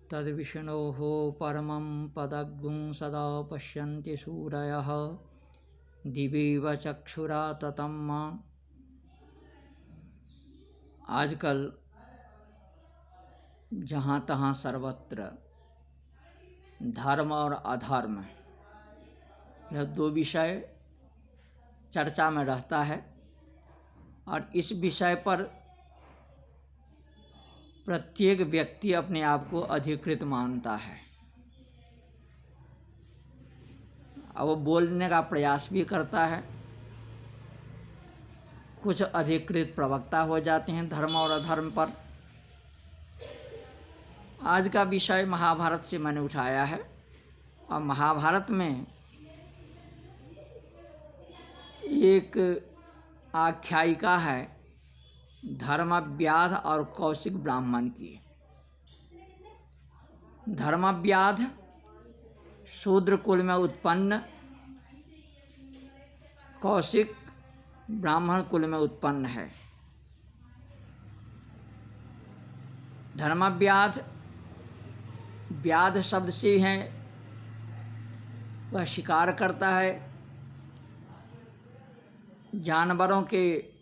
तद्विष्णोः परमं पदगुं सदा पश्यन्ति सूरयः दिवीव चक्षुरा ततम्। आजकल जहाँ तहाँ सर्वत्र धर्म और अधर्म, यह दो विषय चर्चा में रहता है और इस विषय पर प्रत्येक व्यक्ति अपने आप को अधिकृत मानता है और वो बोलने का प्रयास भी करता है। कुछ अधिकृत प्रवक्ता हो जाते हैं धर्म और अधर्म पर। आज का विषय महाभारत से मैंने उठाया है और महाभारत में एक आख्यायिका है धर्मव्याध और कौशिक ब्राह्मण की। धर्मव्याध शूद्र कुल में उत्पन्न, कौशिक ब्राह्मण कुल में उत्पन्न है। धर्मव्याध व्याध शब्द से है, वह शिकार करता है, जानवरों के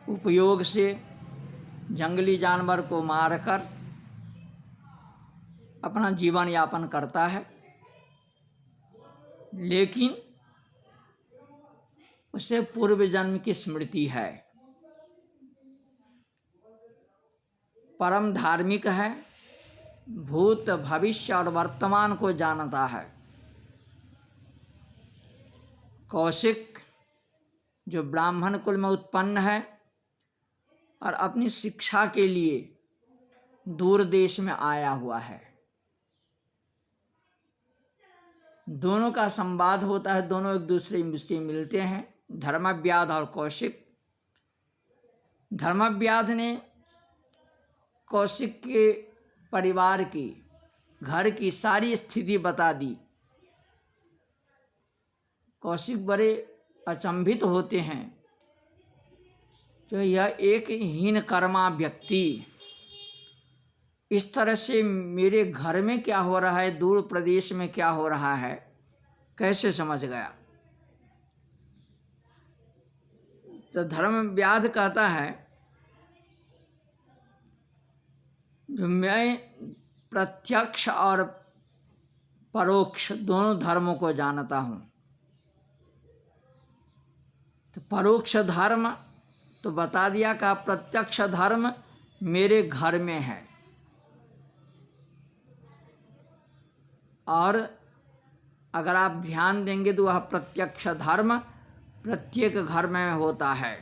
उपयोग से जंगली जानवर को मारकर अपना जीवन यापन करता है, लेकिन उसे पूर्व जन्म की स्मृति है। परम धार्मिक है, भूत भविष्य और वर्तमान को जानता है। कौशिक जो ब्राह्मण कुल में उत्पन्न है और अपनी शिक्षा के लिए दूर देश में आया हुआ है। दोनों का संवाद होता है, दोनों एक दूसरे से मिलते हैं, धर्मव्याध और कौशिक। धर्मव्याध ने कौशिक के परिवार की, घर की सारी स्थिति बता दी। कौशिक बड़े अचंभित होते हैं, जो यह एक हीन कर्मा व्यक्ति इस तरह से मेरे घर में क्या हो रहा है, दूर प्रदेश में क्या हो रहा है, कैसे समझ गया। तो धर्मव्याध कहता है, जो मैं प्रत्यक्ष और परोक्ष दोनों धर्मों को जानता हूँ। तो परोक्ष धर्म तो बता दिया कि प्रत्यक्ष धर्म मेरे घर में है, और अगर आप ध्यान देंगे तो वह प्रत्यक्ष धर्म प्रत्येक घर में होता है।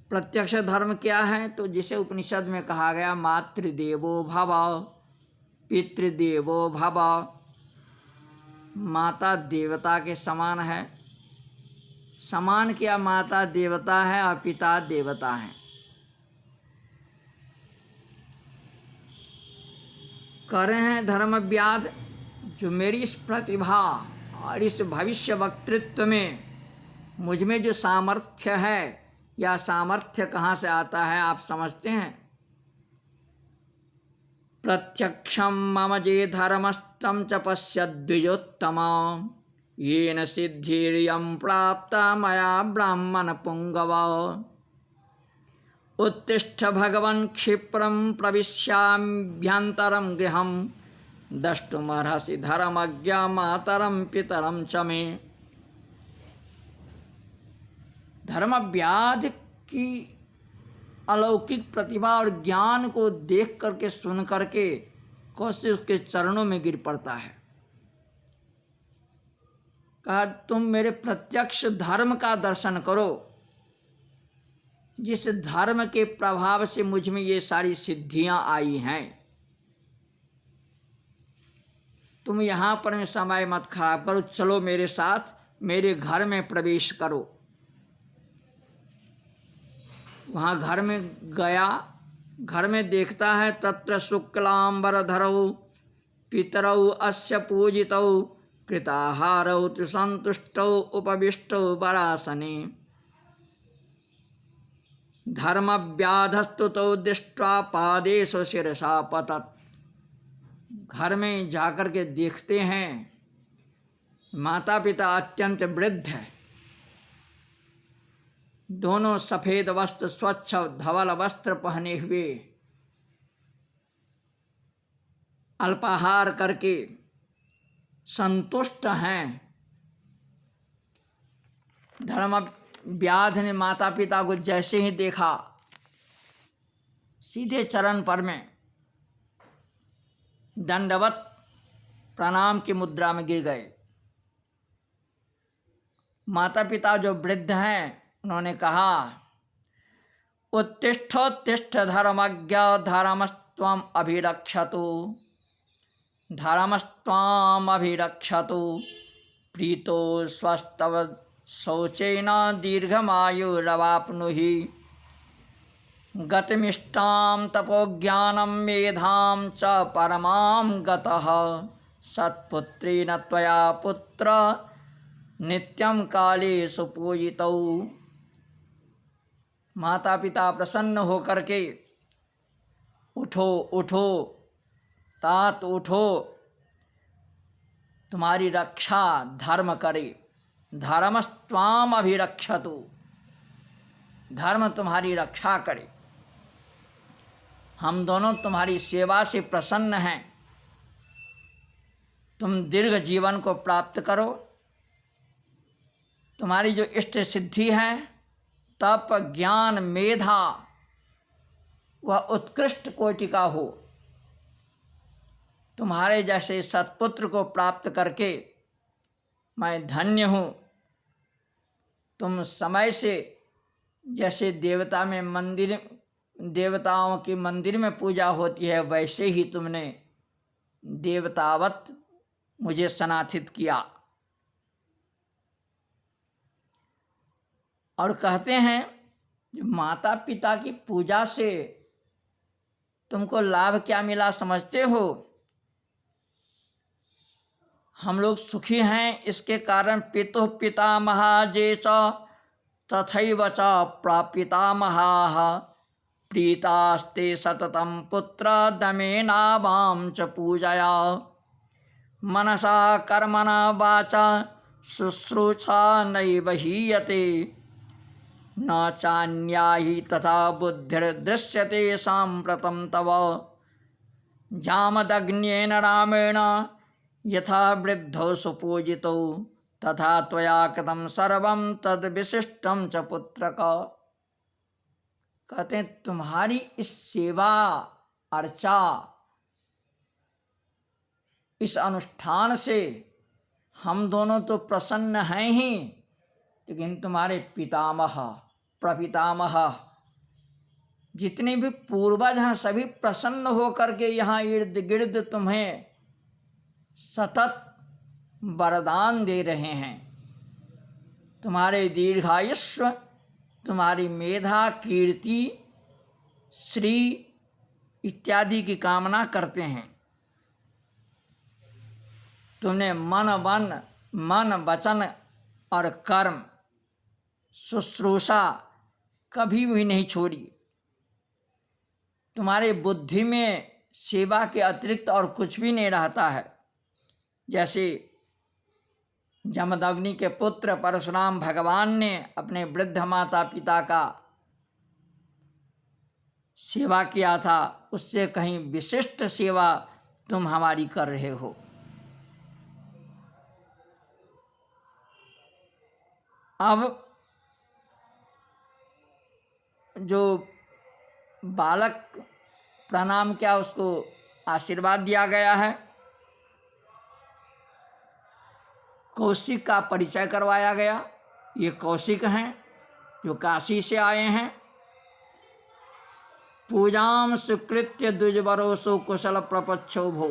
प्रत्यक्ष धर्म क्या है? तो जिसे उपनिषद में कहा गया मातृदेवो भव, पितृदेवो भव, माता देवता के समान है। समान क्या? माता देवता है और पिता देवता है। कह रहे हैं धर्मव्याध, जो मेरी इस प्रतिभा और इस भविष्य वक्तृत्व में मुझ में जो सामर्थ्य है, या सामर्थ्य कहाँ से आता है आप समझते हैं? प्रत्यक्षम मम जे धर्मस्तम च पश्यद्विजोत्तम येन सिद्धिर्यं प्राप्ता मया ब्राह्मण पुंगव उत्तिष्ठ भगवन् क्षिप्रं प्रविश्याम्यन्तरं गृहं द्रष्टुमर्हसि धर्मज्ञा मातरं पितरं च मे। धर्मव्याध की अलौकिक प्रतिभा और ज्ञान को देख करके, सुन करके कौशिक उसके चरणों में गिर पड़ता है। कहा, तुम मेरे प्रत्यक्ष धर्म का दर्शन करो, जिस धर्म के प्रभाव से मुझ में ये सारी सिद्धियां आई हैं। तुम यहाँ पर समय मत खराब करो, चलो मेरे साथ, मेरे घर में प्रवेश करो। वहाँ घर में गया, घर में देखता है तत्र शुक्लांबरधरौ पितरौ अस्य पूजितौ कृताहारौ तु संतुष्टौ उपविष्टौ वरासने। धर्मव्याधस्तु तो दृष्ट्वा पादेषु शिरसा पतत। घर में जाकर के देखते हैं माता पिता अत्यंत वृद्ध है, दोनों सफेद वस्त्र स्वच्छ धवल वस्त्र पहने हुए अल्पाहार करके संतुष्ट हैं। धर्मव्याध ने माता पिता को जैसे ही देखा सीधे चरण पर में दंडवत प्रणाम की मुद्रा में गिर गए। माता पिता जो वृद्ध हैं उन्होंने कहा, उत्तिष्ठोत्तिष्ठ धर्मज्ञ धर्मस्त्वम् अभिरक्षतु, धर्मस्त्वाम् अभिरक्षतु, प्रीतो स्वस्तव शौचेन दीर्घमायुरवाप्नुहि, गतिमिष्टां तपोज्ञानं मेधां च परमां गतः, सत्पुत्रेण त्वया पुत्र नित्यं काले सुपूजितौ। माता पिता प्रसन्न होकर के, उठो उठो तात उठो, तुम्हारी रक्षा धर्म करे, धर्मस्त्वाम् अभिरक्षतु, धर्म तुम्हारी रक्षा करे। हम दोनों तुम्हारी सेवा से प्रसन्न हैं, तुम दीर्घ जीवन को प्राप्त करो, तुम्हारी जो इष्ट सिद्धि है तप ज्ञान मेधा वह उत्कृष्ट कोटि का हो। तुम्हारे जैसे सत्पुत्र को प्राप्त करके मैं धन्य हूँ। तुम समय से जैसे देवताओं की मंदिर में पूजा होती है वैसे ही तुमने देवतावत मुझे सनाथित किया। और कहते हैं माता पिता की पूजा से तुमको लाभ क्या मिला समझते हो? हम लोग सुखी हैं इसके कारण पितुः पितामहा जे च तथैव च प्रापितामहाः, प्रीतास्ते सततं पुत्र दमेनावां च पूजया, मनसा कर्मणा वाचा शुश्रूषा नैव हीयते, न चान्या हि तथा बुद्धिर्दृश्यते साम्प्रतं तव, जामदग्न्येन रामेण यथा वृद्धौ सुपूजितौ, तथा त्वया कृतं सर्वं तद् विशिष्टं च पुत्रक। कहते हैं तुम्हारी इस सेवा अर्चा इस अनुष्ठान से हम दोनों तो प्रसन्न हैं ही, लेकिन तुम्हारे पितामह प्रपितामह जितने भी पूर्वज हैं सभी प्रसन्न होकर के यहाँ इर्द गिर्द तुम्हें सतत वरदान दे रहे हैं। तुम्हारे दीर्घायुष्य, तुम्हारी मेधा कीर्ति श्री इत्यादि की कामना करते हैं। तुमने मन वचन और कर्म शुश्रूषा कभी भी नहीं छोड़ी। तुम्हारी बुद्धि में सेवा के अतिरिक्त और कुछ भी नहीं रहता है। जैसे जमदग्नि के पुत्र परशुराम भगवान ने अपने वृद्ध माता पिता का सेवा किया था, उससे कहीं विशिष्ट सेवा तुम हमारी कर रहे हो। अब जो बालक प्रणाम किया उसको आशीर्वाद दिया गया है, कौशिक का परिचय करवाया गया। ये कौशिक हैं जो काशी से आए हैं। पूजाम सुकृत्य द्विजवरोसो कुशल प्रपच्छो भो,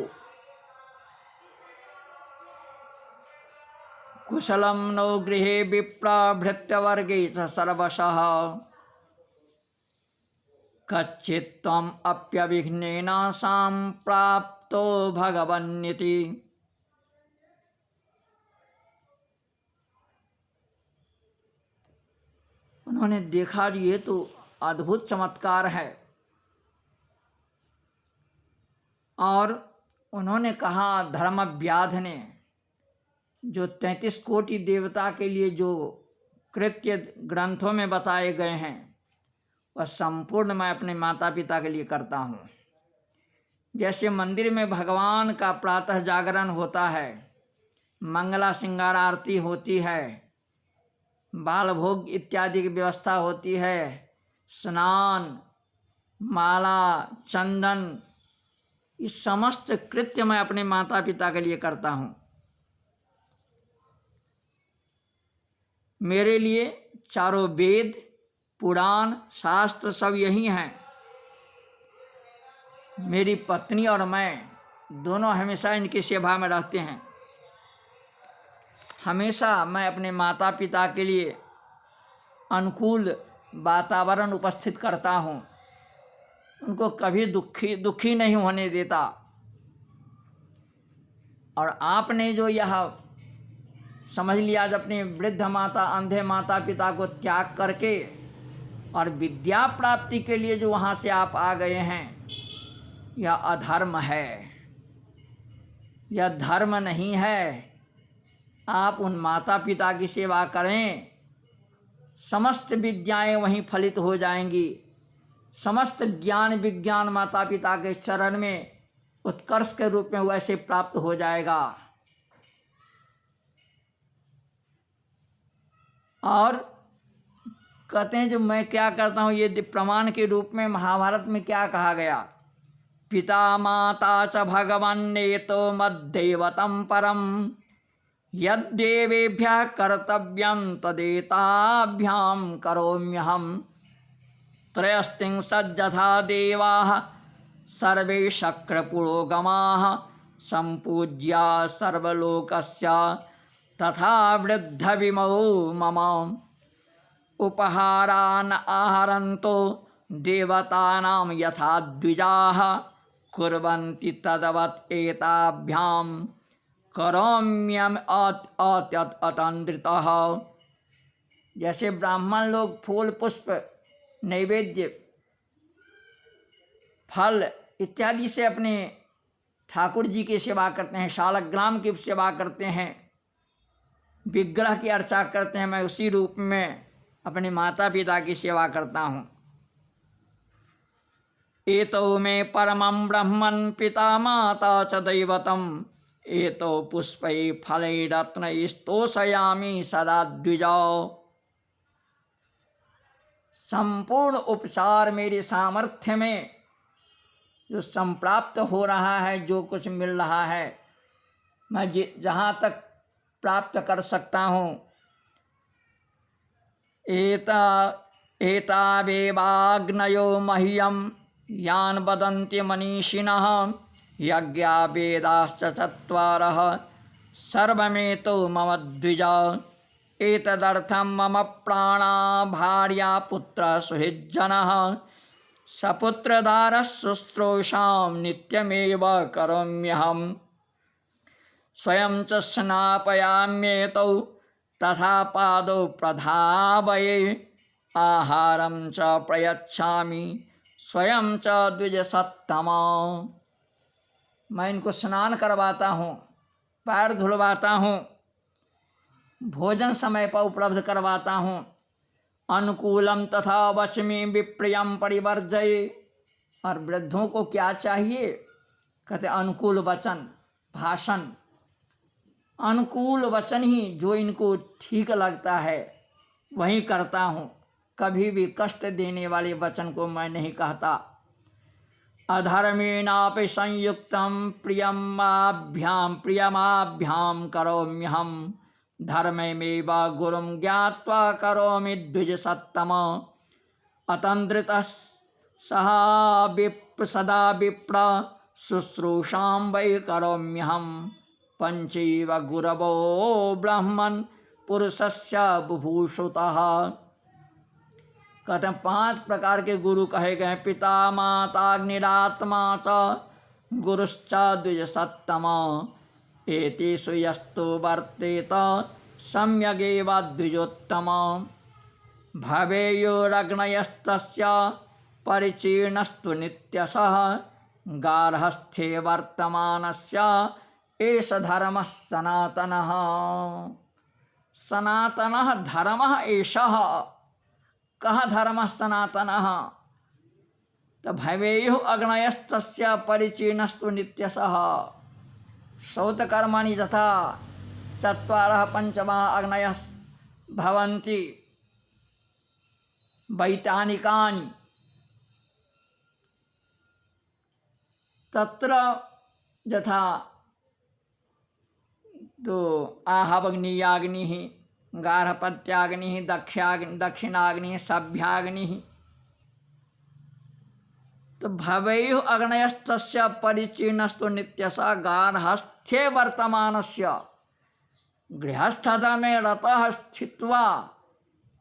कुशलम नो गृहे विप्रा भृत्यवर्गे सर्वशः, कच्चित्त्वम् अप्यविघ्नेन सम्प्राप्तो भगवन्निति। उन्होंने देखा ये तो अद्भुत चमत्कार है। और उन्होंने कहा, धर्मव्याध ने, जो 33 कोटि देवता के लिए जो कृत्य ग्रंथों में बताए गए हैं वह संपूर्ण मैं अपने माता पिता के लिए करता हूँ। जैसे मंदिर में भगवान का प्रातः जागरण होता है, मंगला श्रृंगार आरती होती है, बाल भोग इत्यादि की व्यवस्था होती है, स्नान, माला, चंदन, ये समस्त कृत्य मैं अपने माता पिता के लिए करता हूँ। मेरे लिए चारों वेद, पुराण, शास्त्र सब यही हैं। मेरी पत्नी और मैं दोनों हमेशा इनकी सेवा में रहते हैं। हमेशा मैं अपने माता पिता के लिए अनुकूल वातावरण उपस्थित करता हूँ, उनको कभी दुखी नहीं होने देता। और आपने जो यह समझ लिया, जब अपने वृद्ध माता, अंधे माता पिता को त्याग करके और विद्या प्राप्ति के लिए जो वहाँ से आप आ गए हैं, यह अधर्म है, यह धर्म नहीं है। आप उन माता पिता की सेवा करें, समस्त विद्याएं वहीं फलित हो जाएंगी, समस्त ज्ञान विज्ञान माता पिता के चरण में उत्कर्ष के रूप में वैसे प्राप्त हो जाएगा। और कहते हैं जो मैं क्या करता हूँ, ये प्रमाण के रूप में महाभारत में क्या कहा गया, पिता माता च भगवन्नेतो मद्दैवतं परम यद्देवेभ्यः कर्तव्यं तदेताभ्यां करोम्यहम् त्रयस्त्रिंशज्जथा देवाः सर्वे शक्रपुरोगमाः सम्पूज्या सर्वलोकस्य तथा वृद्धविमौ मम उपहारान् आहरन्तो देवतानां यथा द्विजाः कुर्वन्ति तद्वत् एताभ्यां करोम्यहम् अतन्द्रितः। जैसे ब्राह्मण लोग फूल पुष्प नैवेद्य फल इत्यादि से अपने ठाकुर जी की सेवा करते हैं, शालग्राम की सेवा करते हैं, विग्रह की अर्चा करते हैं, मैं उसी रूप में अपने माता पिता की सेवा करता हूँ। एतो मे परमं ब्रह्मन् पिता माता च दैवतम् एतो पुष्पै फलै रत्नै स्तोषयामि सदा द्विजौ। संपूर्ण उपचार मेरे सामर्थ्य में जो संप्राप्त हो रहा है, जो कुछ मिल रहा है, मैं जहाँ तक प्राप्त कर सकता हूँ, एतावेवाग्नयो मह्यं यान् वदन्ति मनीषिणः यज्ञा वेदाश्च चत्वारः सर्वमेतो मम द्विज एतदर्थं मम प्राणा भार्या पुत्रः सुहृज्जनः सपुत्रदारः शुश्रूषां नित्यमेव करोम्यहम् स्वयं च स्नापयाम्येतौ तथा पादौ प्रधावये आहारं च प्रयच्छामि स्वयं च द्विजसत्तमा। मैं इनको स्नान करवाता हूँ, पैर धुलवाता हूँ, भोजन समय पर उपलब्ध करवाता हूँ, अनुकूलम तथा वचमी विप्रियम परिवर्जये। और वृद्धों को क्या चाहिए, कहते अनुकूल वचन, भाषण, अनुकूल वचन ही जो इनको ठीक लगता है वही करता हूँ, कभी भी कष्ट देने वाले वचन को मैं नहीं कहता। अधर्मेणापि संयुक्तं प्रियमाभ्यां करोम्यहम् धर्ममेव गुरुं ज्ञात्वा करोमि द्विजसत्तम अतन्द्रितः सदा विप्र शुश्रूषां वै करोम्यहम् पंचैव गुरवो ब्रह्मन् पुरुषस्य बुभूषुतः। कहते हैं 5 प्रकार के गुरु कहे गए, पिता माताग्निरात्मा च गुरुश्च द्विजसत्तम एतेषु यस्तु वर्तेत सम्यगेव द्विजोत्तम। भवेयोरग्नयस्तस्य परिचीर्णस्तु नित्यशः गार्हस्थ्ये वर्तमानस्य एष धर्मः सनातनः। सनातनः धर्मः एषः। कः धर्मः सनातनः? तो भवेयुः अग्नयस्तस्य परिचीर्णस्तु नित्यशः। श्रौतकर्माणि तथा चत्वारः पंचमः अग्नयः भवन्ति वैतानिकानि तत्र यथा तो आहवग्नियाग्निः गार्हपत्याग्निः दक्षिणाग्निः सभ्याग्निः। तो भवेयुः अग्नयस्तस्य परिचीर्णस्तु नित्यशः गार्हस्थ्ये वर्तमानस्य। गृहस्थता में रतः स्थित्वा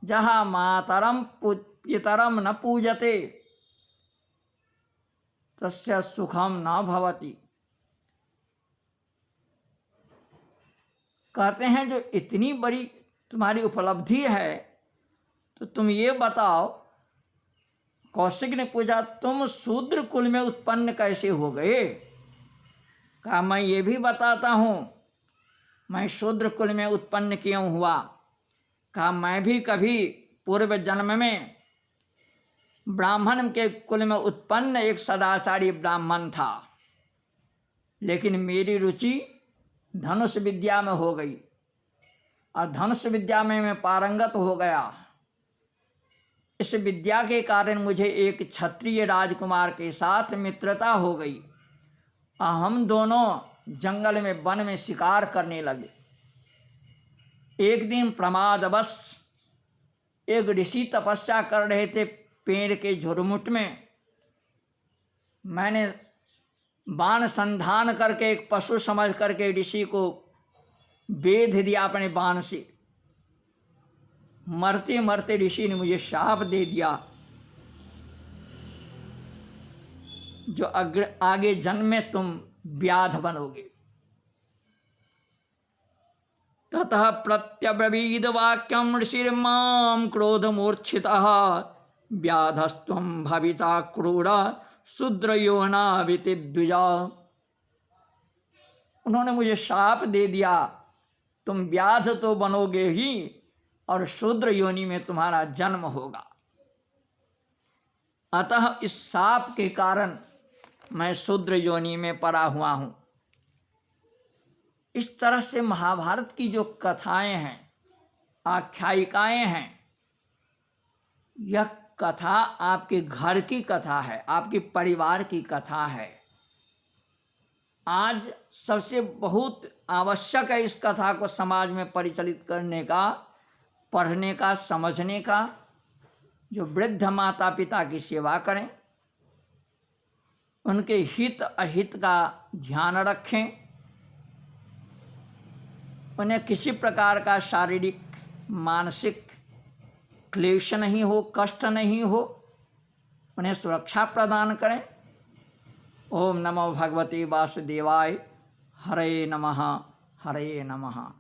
जहाँ मातरम पितरम न पूजते तस्य सुखम न भवति। कहते हैं जो इतनी बड़ी तुम्हारी उपलब्धि है तो तुम ये बताओ, कौशिक ने पूछा तुम शूद्र कुल में उत्पन्न कैसे हो गए? कहा मैं ये भी बताता हूँ मैं शूद्र कुल में उत्पन्न क्यों हुआ। कहा मैं भी कभी पूर्व जन्म में ब्राह्मण के कुल में उत्पन्न एक सदाचारी ब्राह्मण था, लेकिन मेरी रुचि धनुष विद्या में हो गई और धनुष विद्या में मैं पारंगत हो गया। इस विद्या के कारण मुझे एक क्षत्रिय राजकुमार के साथ मित्रता हो गई और हम दोनों जंगल में वन में शिकार करने लगे। एक दिन प्रमादवश एक ऋषि तपस्या कर रहे थे पेड़ के झुरमुट में। मैंने बाण संधान करके एक पशु समझ करके ऋषि को बेध दिया अपने बाण से। मरते मरते ऋषि ने मुझे शाप दे दिया जो आगे जन्म में तुम व्याध बनोगे। ततः प्रत्यब्रवीद वाक्यम ऋषिर्मां क्रोधमूर्छितः व्याधस्त्वं भविता क्रूरा शूद्रयोना वितिद्विजा। उन्होंने मुझे शाप दे दिया, तुम व्याध तो बनोगे ही और शूद्र योनि में तुम्हारा जन्म होगा। अतः इस शाप के कारण मैं शूद्र योनि में पड़ा हुआ हूँ। इस तरह से महाभारत की जो कथाएं हैं, आख्यायिकाएं हैं, यह कथा आपके घर की कथा है, आपके परिवार की कथा है। आज सबसे बहुत आवश्यक है इस कथा को समाज में परिचालित करने का, पढ़ने का, समझने का। जो वृद्ध माता पिता की सेवा करें, उनके हित अहित का ध्यान रखें, उन्हें किसी प्रकार का शारीरिक मानसिक क्लेश नहीं हो, कष्ट नहीं हो, उन्हें सुरक्षा प्रदान करें। ओम नमो भगवते वासुदेवाय। हरे नमः, हरे नमः।